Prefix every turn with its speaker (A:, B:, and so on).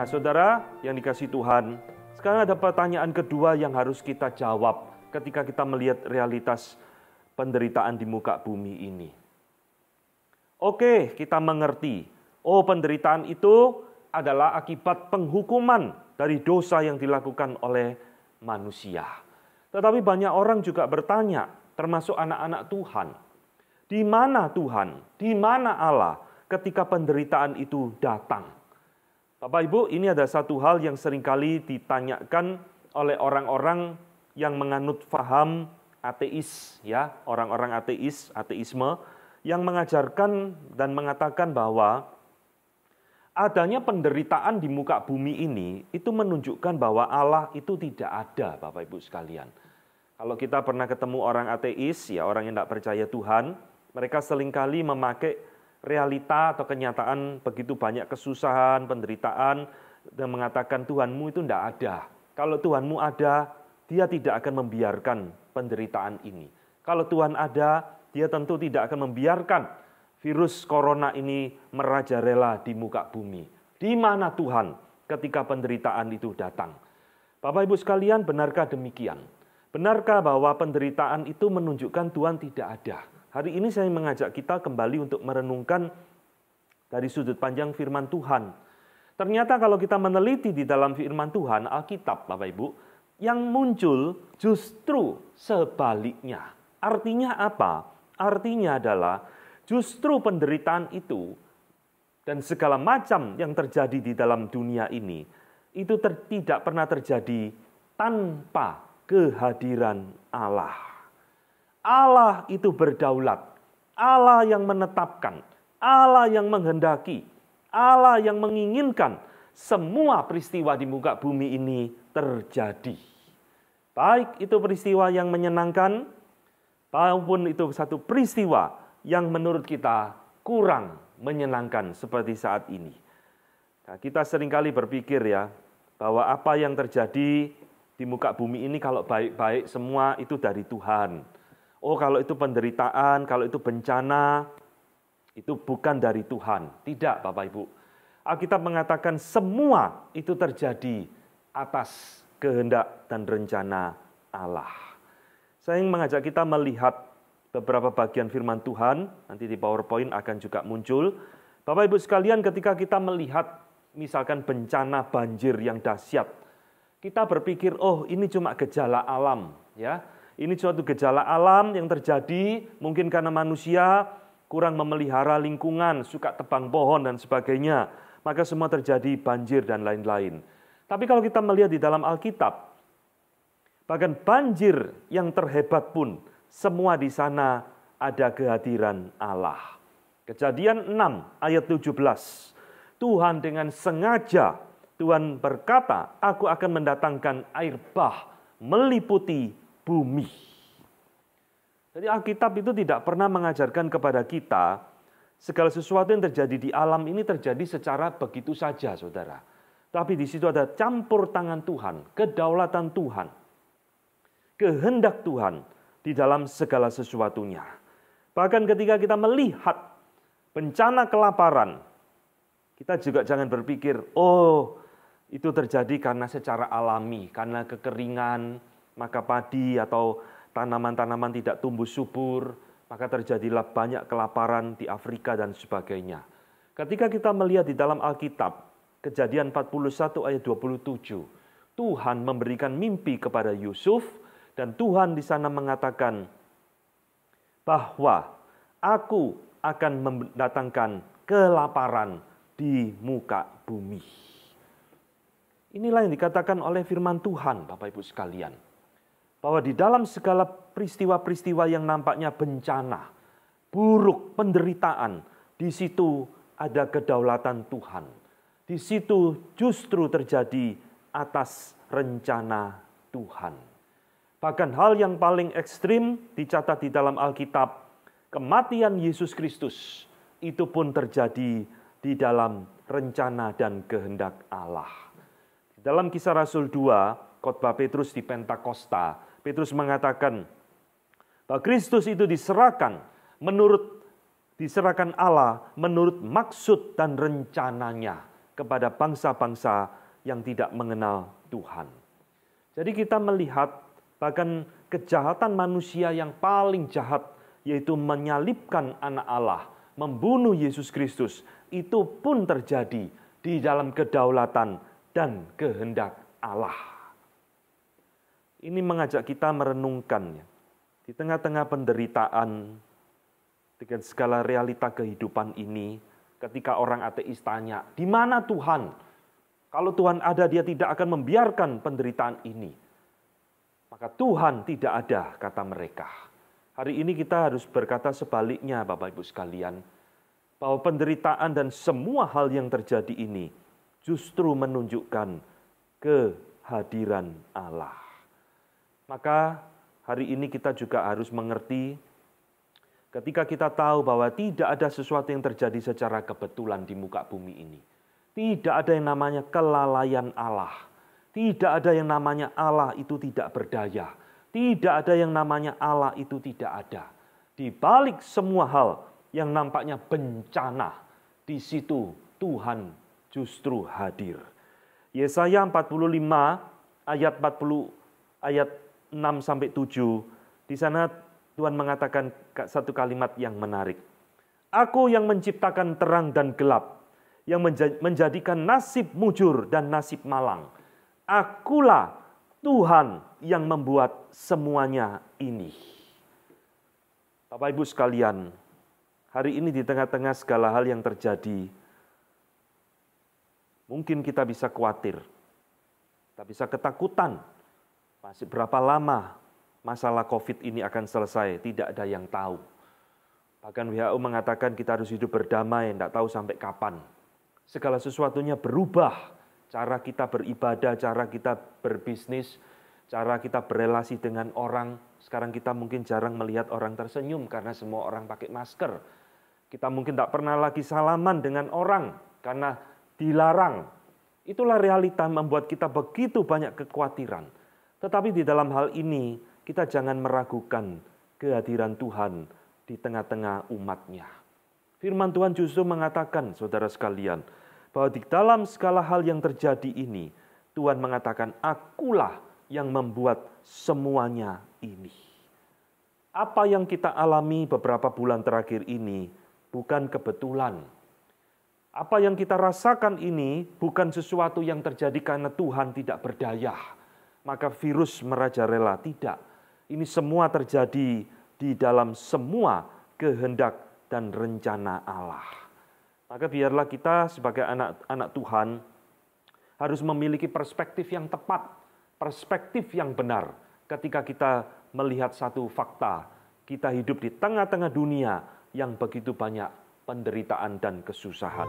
A: Nah, saudara yang dikasihi Tuhan, sekarang ada pertanyaan kedua yang harus kita jawab ketika kita melihat realitas penderitaan di muka bumi ini. Oke, kita mengerti. Oh, penderitaan itu adalah akibat penghukuman dari dosa yang dilakukan oleh manusia. Tetapi banyak orang juga bertanya, termasuk anak-anak Tuhan, di mana Tuhan, di mana Allah ketika penderitaan itu datang? Bapak Ibu, ini ada satu hal yang seringkali ditanyakan oleh orang-orang yang menganut faham ateis, ya, orang-orang ateis, ateisme, yang mengajarkan dan mengatakan bahwa adanya penderitaan di muka bumi ini itu menunjukkan bahwa Allah itu tidak ada, Bapak Ibu sekalian. Kalau kita pernah ketemu orang ateis, ya orang yang tidak percaya Tuhan, mereka seringkali memakai realita atau kenyataan begitu banyak kesusahan, penderitaan, dan mengatakan Tuhanmu itu tidak ada. Kalau Tuhanmu ada, Dia tidak akan membiarkan penderitaan ini. Kalau Tuhan ada, Dia tentu tidak akan membiarkan virus corona ini merajalela di muka bumi. Di mana Tuhan ketika penderitaan itu datang? Bapak Ibu sekalian, benarkah demikian? Benarkah bahwa penderitaan itu menunjukkan Tuhan tidak ada? Hari ini saya mengajak kita kembali untuk merenungkan dari sudut pandang firman Tuhan. Ternyata kalau kita meneliti di dalam firman Tuhan, Alkitab, Bapak Ibu, yang muncul justru sebaliknya. Artinya apa? Artinya adalah justru penderitaan itu dan segala macam yang terjadi di dalam dunia ini, itu tidak pernah terjadi tanpa kehadiran Allah. Allah itu berdaulat, Allah yang menetapkan, Allah yang menghendaki, Allah yang menginginkan semua peristiwa di muka bumi ini terjadi. Baik itu peristiwa yang menyenangkan, maupun itu satu peristiwa yang menurut kita kurang menyenangkan seperti saat ini. Nah, kita seringkali berpikir ya, bahwa apa yang terjadi di muka bumi ini kalau baik-baik semua itu dari Tuhan. Oh, kalau itu penderitaan, kalau itu bencana, itu bukan dari Tuhan. Tidak, Bapak Ibu. Alkitab mengatakan semua itu terjadi atas kehendak dan rencana Allah. Saya ingin mengajak kita melihat beberapa bagian firman Tuhan, nanti di PowerPoint akan juga muncul. Bapak Ibu sekalian, ketika kita melihat misalkan bencana banjir yang dahsyat, kita berpikir, oh ini cuma gejala alam, ya. Ini suatu gejala alam yang terjadi mungkin karena manusia kurang memelihara lingkungan, suka tebang pohon dan sebagainya. Maka semua terjadi banjir dan lain-lain. Tapi kalau kita melihat di dalam Alkitab, bahkan banjir yang terhebat pun, semua di sana ada kehadiran Allah. Kejadian 6 ayat 17. Tuhan dengan sengaja, Tuhan berkata, aku akan mendatangkan air bah meliputi bumi. Jadi Alkitab itu tidak pernah mengajarkan kepada kita segala sesuatu yang terjadi di alam ini terjadi secara begitu saja, saudara. Tapi di situ ada campur tangan Tuhan, kedaulatan Tuhan, kehendak Tuhan di dalam segala sesuatunya. Bahkan ketika kita melihat bencana kelaparan, kita juga jangan berpikir, oh itu terjadi karena secara alami, karena kekeringan, maka padi atau tanaman-tanaman tidak tumbuh subur, maka terjadilah banyak kelaparan di Afrika dan sebagainya. Ketika kita melihat di dalam Alkitab, Kejadian 41 ayat 27, Tuhan memberikan mimpi kepada Yusuf, dan Tuhan di sana mengatakan bahwa aku akan mendatangkan kelaparan di muka bumi. Inilah yang dikatakan oleh firman Tuhan, Bapak Ibu sekalian. Bahwa di dalam segala peristiwa-peristiwa yang nampaknya bencana, buruk, penderitaan, di situ ada kedaulatan Tuhan. Di situ justru terjadi atas rencana Tuhan. Bahkan hal yang paling ekstrim dicatat di dalam Alkitab, kematian Yesus Kristus, itu pun terjadi di dalam rencana dan kehendak Allah. Di dalam Kisah Rasul 2, khotbah Petrus di Pentakosta, Petrus mengatakan bahwa Kristus itu diserahkan Allah menurut maksud dan rencananya kepada bangsa-bangsa yang tidak mengenal Tuhan. Jadi kita melihat bahkan kejahatan manusia yang paling jahat, yaitu menyalibkan anak Allah, membunuh Yesus Kristus, itu pun terjadi di dalam kedaulatan dan kehendak Allah. Ini mengajak kita merenungkan di tengah-tengah penderitaan, dengan segala realita kehidupan ini, ketika orang ateis tanya, di mana Tuhan? Kalau Tuhan ada, dia tidak akan membiarkan penderitaan ini. Maka Tuhan tidak ada, kata mereka. Hari ini kita harus berkata sebaliknya, Bapak Ibu sekalian, bahwa penderitaan dan semua hal yang terjadi ini justru menunjukkan kehadiran Allah. Maka hari ini kita juga harus mengerti, ketika kita tahu bahwa tidak ada sesuatu yang terjadi secara kebetulan di muka bumi ini. Tidak ada yang namanya kelalaian Allah. Tidak ada yang namanya Allah itu tidak berdaya. Tidak ada yang namanya Allah itu tidak ada. Di balik semua hal yang nampaknya bencana, di situ Tuhan justru hadir. Yesaya 45 ayat 6-7, di sana Tuhan mengatakan satu kalimat yang menarik. Aku yang menciptakan terang dan gelap, yang menjadikan nasib mujur dan nasib malang. Akulah Tuhan yang membuat semuanya ini. Bapak Ibu sekalian, hari ini di tengah-tengah segala hal yang terjadi, mungkin kita bisa khawatir, kita bisa ketakutan. Masih berapa lama masalah COVID ini akan selesai, tidak ada yang tahu. Bahkan WHO mengatakan kita harus hidup berdamai, tidak tahu sampai kapan. Segala sesuatunya berubah, cara kita beribadah, cara kita berbisnis, cara kita berelasi dengan orang. Sekarang kita mungkin jarang melihat orang tersenyum karena semua orang pakai masker. Kita mungkin tidak pernah lagi salaman dengan orang karena dilarang. Itulah realita membuat kita begitu banyak kekhawatiran. Tetapi di dalam hal ini, kita jangan meragukan kehadiran Tuhan di tengah-tengah umat-Nya. Firman Tuhan justru mengatakan, saudara sekalian, bahwa di dalam segala hal yang terjadi ini, Tuhan mengatakan, akulah yang membuat semuanya ini. Apa yang kita alami beberapa bulan terakhir ini bukan kebetulan. Apa yang kita rasakan ini bukan sesuatu yang terjadi karena Tuhan tidak berdaya. Maka virus merajalela, tidak. Ini semua terjadi di dalam semua kehendak dan rencana Allah. Maka biarlah kita sebagai anak-anak Tuhan harus memiliki perspektif yang tepat, perspektif yang benar ketika kita melihat satu fakta. Kita hidup di tengah-tengah dunia yang begitu banyak penderitaan dan kesusahan.